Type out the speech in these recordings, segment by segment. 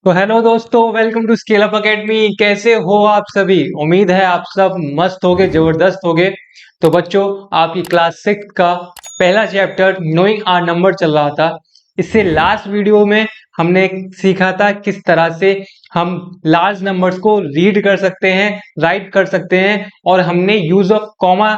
तो हेलो दोस्तों, welcome to Scale Up Academy. कैसे हो आप सभी? उम्मीद है आप सब मस्त होगे, जबरदस्त होगे। तो बच्चों, आपकी क्लास 6 का पहला चैप्टर नोइंग आर नंबर चल रहा था। इससे लास्ट वीडियो में हमने सीखा था किस तरह से हम लार्ज नंबर्स को रीड कर सकते हैं, राइट कर सकते हैं, और हमने यूज ऑफ कॉमा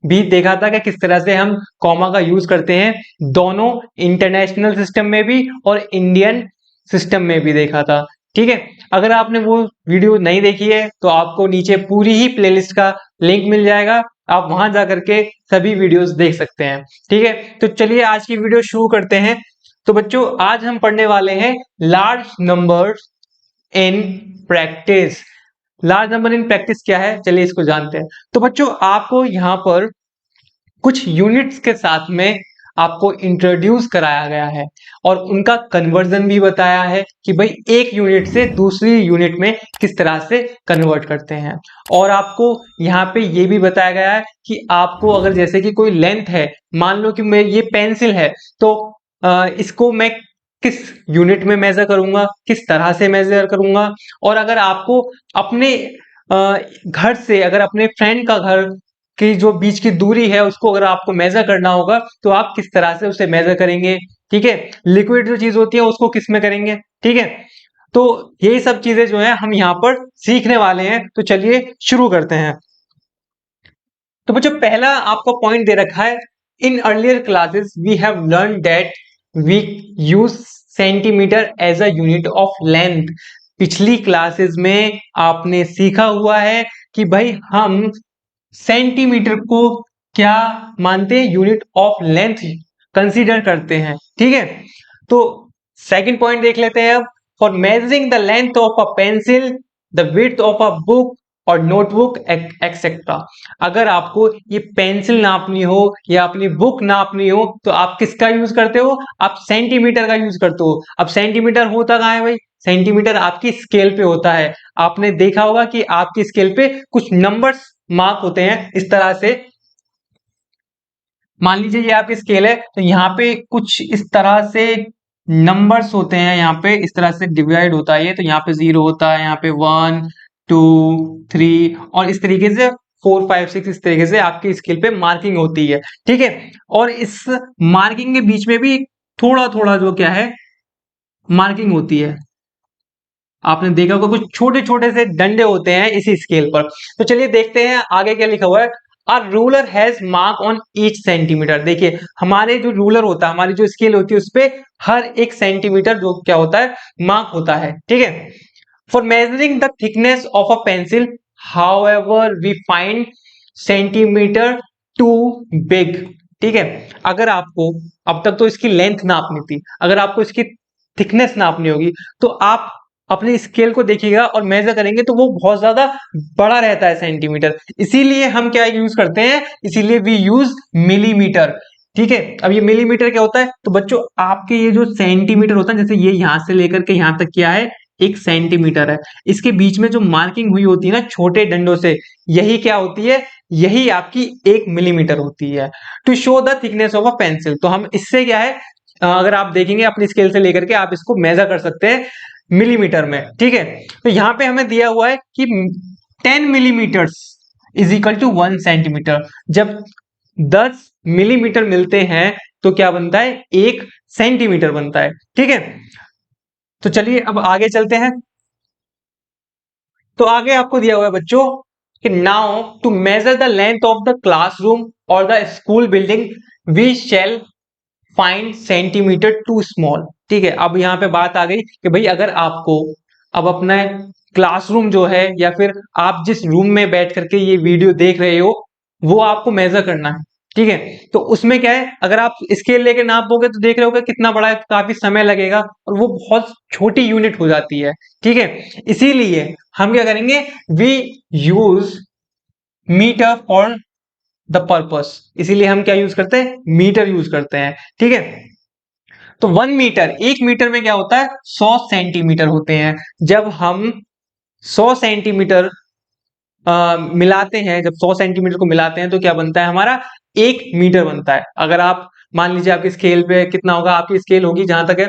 भी देखा था कि किस तरह से हम कॉमा का यूज करते हैं, दोनों इंटरनेशनल सिस्टम में भी और इंडियन सिस्टम में भी देखा था। ठीक है, अगर आपने वो वीडियो नहीं देखी है तो आपको नीचे पूरी ही प्लेलिस्ट का लिंक मिल जाएगा, आप वहां जाकर के सभी वीडियोस देख सकते हैं। ठीक है, तो चलिए आज की वीडियो शुरू करते हैं। तो बच्चों, आज हम पढ़ने वाले हैं large numbers in practice. Large number in practice क्या है, चलिए इसको जानते हैं। तो बच्चों, आपको यहाँ पर कुछ यूनिट्स के साथ में आपको इंट्रोड्यूस कराया गया है और उनका कन्वर्जन भी बताया है कि भाई एक यूनिट से दूसरी यूनिट में किस तरह से कन्वर्ट करते हैं। और आपको यहाँ पे ये भी बताया गया है कि आपको अगर जैसे कि कोई लेंथ है, मान लो कि मैं ये पेंसिल है, तो इसको मैं किस यूनिट में मेजर करूंगा, किस तरह से मेजर करूंगा। और अगर आपको अपने घर से, अगर अपने फ्रेंड का घर की जो बीच की दूरी है उसको अगर आपको मेजर करना होगा तो आप किस तरह से उसे मेजर करेंगे। ठीक है, लिक्विड जो चीज होती है उसको किस में करेंगे। ठीक है, तो ये सब चीजें जो है हम यहाँ पर सीखने वाले हैं। तो चलिए शुरू करते हैं। तो बच्चों, पहला आपको पॉइंट दे रखा है, in earlier classes we have learn that we use centimetre as a unit of length. पिछली क्लासेस में आपने सीखा हुआ है कि भाई हम सेंटीमीटर को क्या मानते हैं, यूनिट ऑफ लेंथ कंसीडर करते हैं। ठीक है, तो सेकंड पॉइंट देख लेते हैं अब। For measuring the length of a pencil, the width of a book और नोटबुक एक्सेट्रा। अगर आपको ये पेंसिल नापनी हो या अपनी बुक नापनी हो तो आप किसका यूज करते हो? आप सेंटीमीटर का यूज करते हो। अब सेंटीमीटर होता कहाँ है भाई? सेंटीमीटर आपकी स्केल पे होता है। आपने देखा होगा कि आपकी स्केल पे कुछ नंबर्स मार्क होते हैं इस तरह से। मान लीजिए ये आपकी स्केल है, तो यहाँ पे कुछ इस तरह से नंबर्स होते हैं, यहाँ पे इस तरह से डिवाइड होता है ये। तो यहाँ पे 0 होता है, यहाँ पे 1 2 3 और इस तरीके से 4 5 6, इस तरीके से आपकी स्केल पे मार्किंग होती है। ठीक है, और इस मार्किंग के बीच में भी थोड़ा थोड़ा जो क्या है, मार्किंग होती है। आपने देखा होगा कुछ छोटे छोटे से डंडे होते हैं इसी स्केल पर। तो चलिए देखते हैं आगे क्या लिखा हुआ है। A ruler has mark on each centimetre. देखिए, हमारे जो रूलर होता है, हमारी जो स्केल होती है, उस पे हर एक सेंटीमीटर जो क्या होता है, मार्क होता है। ठीक है, for measuring the thickness of a pencil, however we find centimetre too big. ठीक है, अगर आपको, अब तक तो इसकी लेंथ नापनी थी, अगर आपको इसकी थिकनेस नापनी होगी तो आप अपने स्केल को देखिएगा और मेजर करेंगे तो वो बहुत ज्यादा बड़ा रहता है सेंटीमीटर। इसीलिए हम क्या यूज करते हैं, इसीलिए वी यूज मिलीमीटर। ठीक है, अब ये मिलीमीटर क्या होता है? तो बच्चों, आपके ये जो सेंटीमीटर होता है, जैसे ये यहां से लेकर के यहां तक क्या है, एक सेंटीमीटर है। इसके बीच में जो मार्किंग हुई होती है ना छोटे डंडों से, यही क्या होती है, यही आपकी 1 मिलीमीटर होती है, to show the thickness of a pencil. तो हम इससे क्या है, अगर आप देखेंगे अपनी स्केल से लेकर के आप इसको मेजर कर सकते हैं मिलीमीटर में। ठीक है, तो यहां पे हमें दिया हुआ है कि 10 millimetre is equal to 1 centimetre. जब 10 मिलीमीटर मिलते हैं तो क्या बनता है, 1 सेंटीमीटर बनता है। ठीक है, तो चलिए अब आगे चलते हैं। तो आगे आपको दिया हुआ है बच्चों कि now to measure the length of the classroom और the school building we shall find centimetre too small. ठीक है, अब यहां पे बात आ गई कि भाई अगर आपको अब अपना क्लासरूम जो है, या फिर आप जिस रूम में बैठ करके ये वीडियो देख रहे हो, वो आपको मेजर करना है। ठीक है, तो उसमें क्या है, अगर आप स्केल लेके नापोगे तो देख रहे होगे कितना बड़ा है, काफी समय लगेगा और वो बहुत छोटी यूनिट हो जाती है। ठीक है, इसीलिए हम क्या करेंगे, we use metre for the purpose. इसीलिए हम क्या यूज करते हैं, मीटर यूज करते हैं। ठीक है, तो 1 मीटर, 1 मीटर में क्या होता है, 100 सेंटीमीटर होते हैं। जब हम 100 सेंटीमीटर मिलाते हैं, जब 100 सेंटीमीटर को मिलाते हैं तो क्या बनता है, हमारा 1 मीटर बनता है। अगर आप मान लीजिए आपकी स्केल पे कितना होगा, आपकी स्केल होगी जहां तक है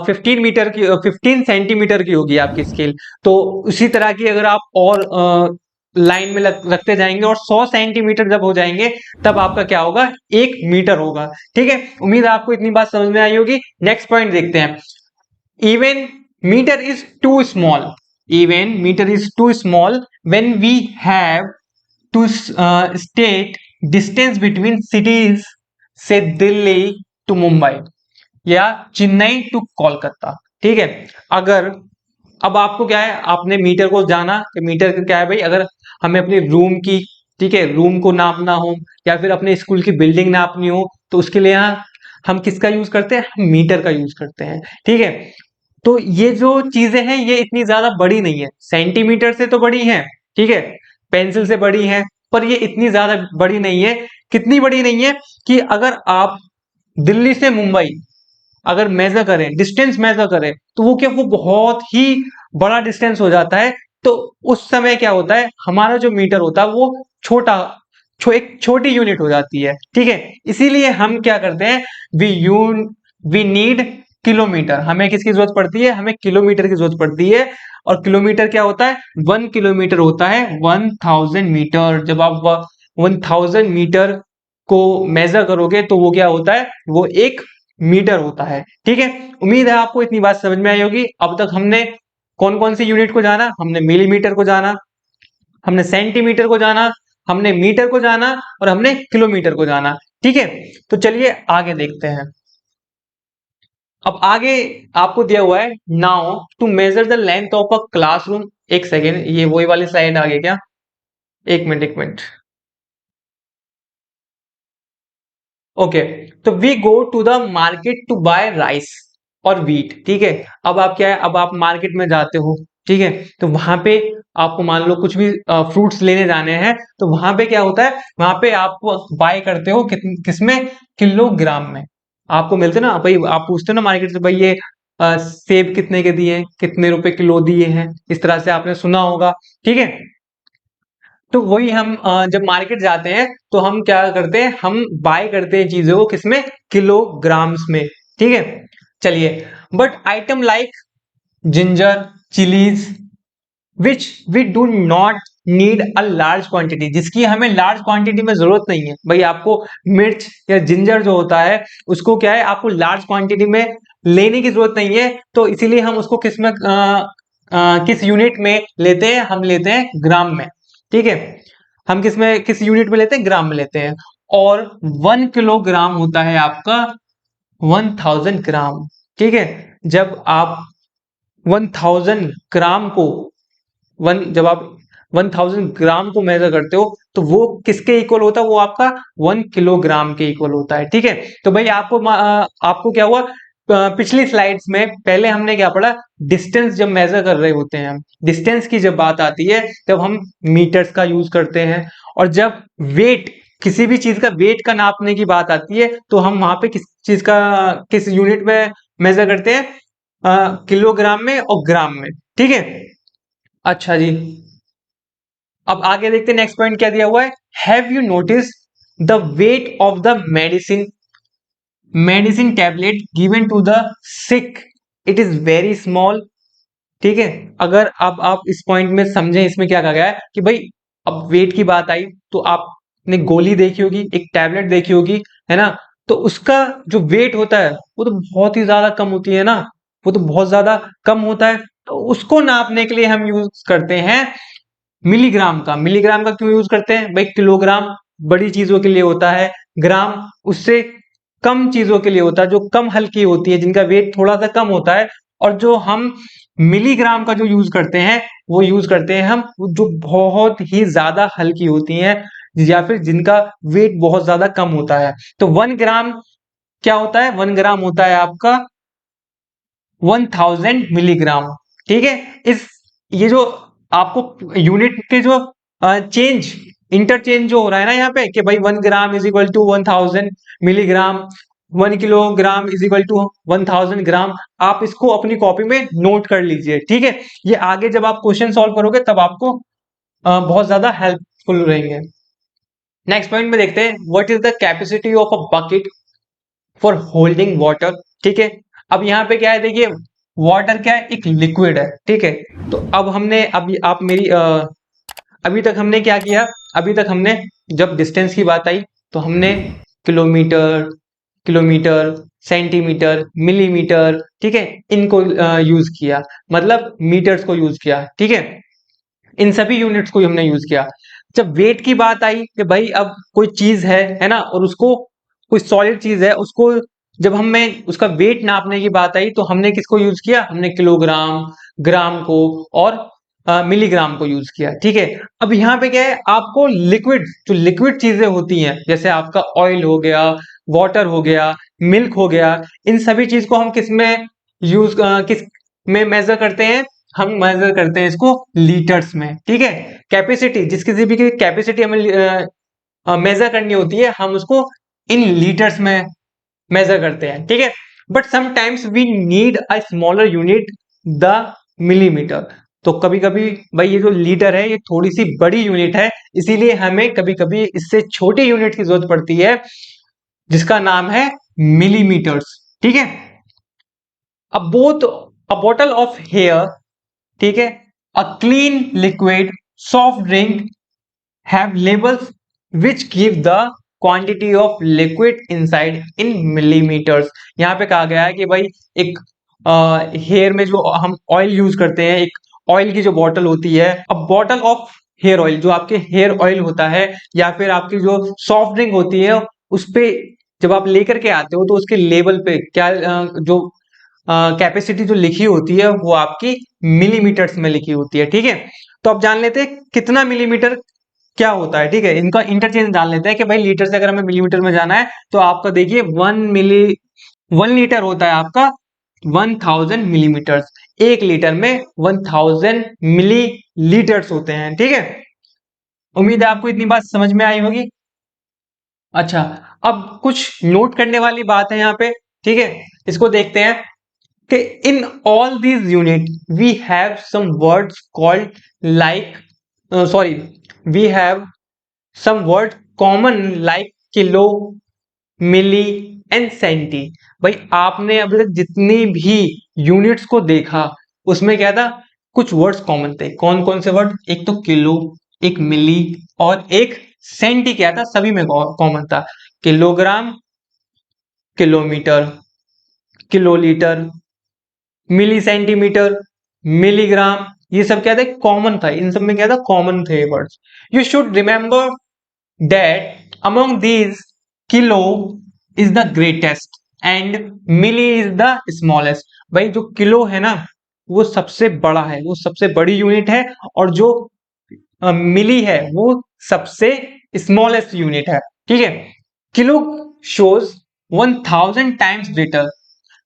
15 मीटर की, 15 सेंटीमीटर की होगी आपकी स्केल। तो उसी तरह की अगर आप और लाइन में रखते जाएंगे और 100 सेंटीमीटर जब हो जाएंगे तब आपका क्या होगा, 1 मीटर होगा। ठीक है, उम्मीद है आपको इतनी बात समझ में आई होगी। नेक्स्ट पॉइंट देखते हैं। Even metre is too small, even metre is too small when we have to state distance between cities से दिल्ली टू मुंबई या चेन्नई टू कोलकाता। ठीक है, अगर अब आपको क्या है, आपने मीटर को जाना कि मीटर का क्या है भाई, अगर हमें अपने रूम की, ठीक है, रूम को नापना हो या फिर अपने स्कूल की बिल्डिंग नापनी हो तो उसके लिए यहाँ हम किसका यूज करते हैं, हम मीटर का यूज करते हैं। ठीक है, तो ये जो चीजें हैं ये इतनी ज्यादा बड़ी नहीं है, सेंटीमीटर से तो बड़ी है, ठीक है, पेंसिल से बड़ी है, पर ये इतनी ज्यादा बड़ी नहीं है। कितनी बड़ी नहीं है कि अगर आप दिल्ली से मुंबई अगर मेजर करें, डिस्टेंस मेजर करें, तो वो क्या, वो बहुत ही बड़ा डिस्टेंस हो जाता है। तो उस समय क्या होता है, हमारा जो मीटर होता है वो छोटा, एक छोटी यूनिट हो जाती है। ठीक है, इसीलिए हम क्या करते हैं, वी यून वी नीड किलोमीटर। हमें किसकी जरूरत पड़ती है, हमें किलोमीटर की जरूरत पड़ती है। और किलोमीटर क्या होता है, 1 किलोमीटर होता है 1000 मीटर। जब आप 1000 मीटर को मेजर करोगे तो वो क्या होता है, वो 1 मीटर होता है। ठीक है, उम्मीद है आपको इतनी बात समझ में आई होगी। अब तक हमने कौन कौन सी यूनिट को जाना, हमने मिलीमीटर को जाना, हमने सेंटीमीटर को जाना, हमने मीटर को जाना और हमने किलोमीटर को जाना। ठीक है, तो चलिए आगे देखते हैं। अब आगे आपको दिया हुआ है, now to measure the length of a classroom. एक सेकेंड, ये वही वाली स्लाइड आ गई क्या, एक मिनट एक मिनट। ओके, तो we go to the market to buy rice और व्हीट। ठीक है, अब आप क्या है, अब आप मार्केट में जाते हो, ठीक है, तो वहां पे आपको मान लो कुछ भी फ्रूट्स लेने जाने हैं, तो वहां पे क्या होता है, वहां पे आप बाय करते हो किसमें, किलोग्राम में। आपको मिलते ना भाई, आप पूछते हो ना मार्केट से, भाई ये सेब कितने के दिए, कितने रुपए किलो दिए हैं, इस तरह से आपने सुना होगा। ठीक है, तो वही हम जब मार्केट जाते हैं तो हम क्या करते हैं, हम बाय करते हैं चीजों को किसमें, किलोग्राम्स में। ठीक है, चलिए, but item like ginger, chillies, which we do not need a large quantity, जिसकी हमें लार्ज क्वांटिटी में जरूरत नहीं है। भाई आपको मिर्च या जिंजर जो होता है उसको क्या है, आपको लार्ज क्वांटिटी में लेने की जरूरत नहीं है, तो इसीलिए हम उसको किस में किस यूनिट में लेते हैं, हम लेते हैं ग्राम में। ठीक है, हम किस में, किस यूनिट में लेते हैं, ग्राम में लेते हैं। और 1 किलोग्राम होता है आपका 1000 ग्राम। ठीक है, जब आप 1000 ग्राम को जब आप 1000 ग्राम को मेजर करते हो तो वो किसके इक्वल होता है, वो आपका 1 किलोग्राम के इक्वल होता है। ठीक है, तो भाई आपको क्या हुआ, पिछली स्लाइड्स में पहले हमने क्या पढ़ा, डिस्टेंस जब मेजर कर रहे होते हैं हम, डिस्टेंस की जब बात आती है तब हम मीटर्स का यूज करते हैं। और जब वेट, किसी भी चीज का वेट का नापने की बात आती है तो हम वहां पे किस चीज का, किस यूनिट में मेजर करते हैं, किलोग्राम में और ग्राम में। ठीक है, अच्छा जी, अब आगे देखते हैं नेक्स्ट पॉइंट क्या दिया हुआ है। Have you notice the weight of the medicine, medicine tablet given to the sick, it is very small. ठीक है, अगर अब आप इस पॉइंट में समझें, इसमें क्या कहा गया है कि भाई अब वेट की बात आई तो आपने गोली देखी होगी, एक टैबलेट देखी होगी, है ना, तो उसका जो वेट होता है वो तो बहुत ही ज्यादा कम होती है ना, वो तो बहुत ज्यादा कम होता है। तो उसको नापने के लिए हम यूज करते हैं मिलीग्राम का। मिलीग्राम का क्यों यूज करते हैं भाई, किलोग्राम बड़ी चीजों के लिए होता है, ग्राम उससे कम चीजों के लिए होता है, जो कम हल्की होती है, जिनका वेट थोड़ा सा कम होता है। और जो हम मिलीग्राम का जो यूज करते हैं वो यूज करते हैं हम जो बहुत ही ज्यादा हल्की होती हैं या फिर जिनका वेट बहुत ज्यादा कम होता है। तो 1 ग्राम क्या होता है, 1 ग्राम होता है आपका 1000 मिलीग्राम। ठीक है, इस ये जो आपको यूनिट के जो चेंज, इंटरचेंज जो हो रहा है ना यहाँ पे कि भाई 1 gram is equal to 1000 milligram, 1 kilogram is equal to 1000 gram, आप इसको अपनी कॉपी में नोट कर लीजिए। ठीक है, ये आगे जब आप क्वेश्चन सॉल्व करोगे तब आपको बहुत ज्यादा हेल्पफुल रहेंगे। नेक्स्ट पॉइंट में देखते हैं, what is the capacity of a bucket. For holding water, ठीक है। अब यहाँ पे क्या है, देखिए वाटर क्या है, एक लिक्विड है, ठीक है। तो अब हमने, अब आप मेरी अभी तक हमने क्या किया, अभी तक हमने जब डिस्टेंस की बात आई तो हमने किलोमीटर, किलोमीटर, सेंटीमीटर, मिलीमीटर, ठीक है, इनको यूज किया, मतलब मीटर्स को यूज किया, ठीक है। इन सभी यूनिट्स को हमने यूज किया। जब वेट की बात आई कि भाई अब कोई चीज है ना, और उसको, कोई सॉलिड चीज है, उसको जब हमें उसका वेट नापने की बात आई तो हमने किसको यूज किया, हमने किलोग्राम, ग्राम को और मिलीग्राम को यूज किया, ठीक है। अब यहाँ पे क्या है, आपको लिक्विड, जो लिक्विड चीजें होती हैं, जैसे आपका ऑयल हो गया, वाटर हो गया, मिल्क हो गया, इन सभी चीज को हम किस में यूज, किस में मेजर करते हैं, हम मेजर करते हैं इसको लीटर्स में, ठीक है। कैपेसिटी, जिस किसी भी की कैपेसिटी हमें मेजर करनी होती है, हम उसको इन लीटर्स में मेजर करते हैं, ठीक है। But sometimes we need a smaller unit, the millimetre. तो कभी कभी भाई ये जो लीटर है ये थोड़ी सी बड़ी यूनिट है, इसीलिए हमें कभी कभी इससे छोटी यूनिट की जरूरत पड़ती है, जिसका नाम है मिलीमीटर्स, ठीक है। अब both a bottle of hair, ठीक है, a clean liquid, soft drink have labels which give the quantity of liquid inside in millimetres. यहाँ पे कहा गया है कि भाई एक हेयर में जो हम ऑयल यूज करते हैं, एक ऑयल की जो बॉटल होती है, अब बॉटल ऑफ हेयर ऑयल, जो आपके हेयर ऑयल होता है, या फिर आपकी जो सॉफ्ट ड्रिंक होती है, उस पे जब आप लेकर के आते हो तो उसके लेबल पे क्या जो कैपेसिटी जो लिखी होती है वो आपकी मिलीमीटर्स में लिखी होती है, ठीक है। तो अब जान लेते हैं कितना मिलीमीटर क्या होता है, ठीक है। इनका इंटरचेंज जान लेते हैं कि भाई लीटर से अगर हमें मिलीमीटर में जाना है तो आपका देखिए 1 लीटर होता है आपका 1000 मिलीमीटर्स। 1 लीटर में 1000 मिली लीटर्स होते हैं, ठीक है। उम्मीद है आपको इतनी बात समझ में आई होगी। अच्छा, अब कुछ नोट करने वाली बात है यहाँ पे, ठीक है, इसको देखते हैं कि in all these unit we have some words called like sorry, we have some word common like kilo, milli and centi. भाई आपने अभी तक जितनी भी यूनिट्स को देखा उसमें क्या था, कुछ वर्ड्स कॉमन थे। कौन कौन से वर्ड, एक तो किलो, एक मिली और एक सेंटी, क्या था, सभी में कॉमन था। किलोग्राम, किलोमीटर, किलोलीटर, मिली सेंटीमीटर, मिलीग्राम, ये सब क्या थे, कॉमन था। इन सब में क्या था, कॉमन थे words. You should remember that among these kilo is the greatest and milli is the smallest. भाई जो किलो है ना वो सबसे बड़ा है, वो सबसे बड़ी यूनिट है, और जो मिली है वो सबसे स्मॉलेस्ट यूनिट है, ठीक है। Kilo shows 1000 times greater,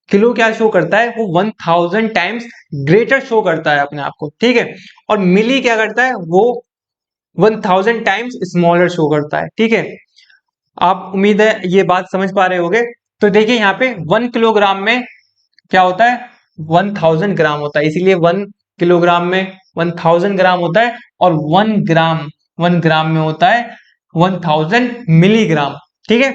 kilo क्या शो करता है, वो 1000 टाइम्स ग्रेटर शो करता है अपने आप को, ठीक है। और मिली क्या करता है, वो 1000 टाइम्स स्मॉलर शो करता है, ठीक है। आप उम्मीद है ये बात समझ पा रहे होगे। तो देखिए यहाँ पे 1 किलोग्राम में क्या होता है, 1000 ग्राम होता है, इसीलिए 1 किलोग्राम में 1000 ग्राम होता है, और 1 ग्राम, 1 ग्राम में होता है 1000 मिलीग्राम, ठीक है।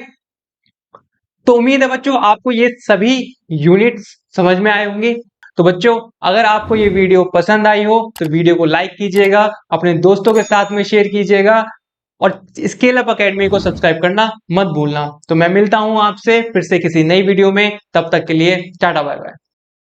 तो उम्मीद है बच्चों आपको ये सभी यूनिट्स समझ में आए होंगे। तो बच्चों अगर आपको ये वीडियो पसंद आई हो तो वीडियो को लाइक कीजिएगा, अपने दोस्तों के साथ में शेयर कीजिएगा, और स्केल अप अकेडमी को सब्सक्राइब करना मत भूलना। तो मैं मिलता हूं आपसे फिर से किसी नई वीडियो में, तब तक के लिए टाटा बाय बाय।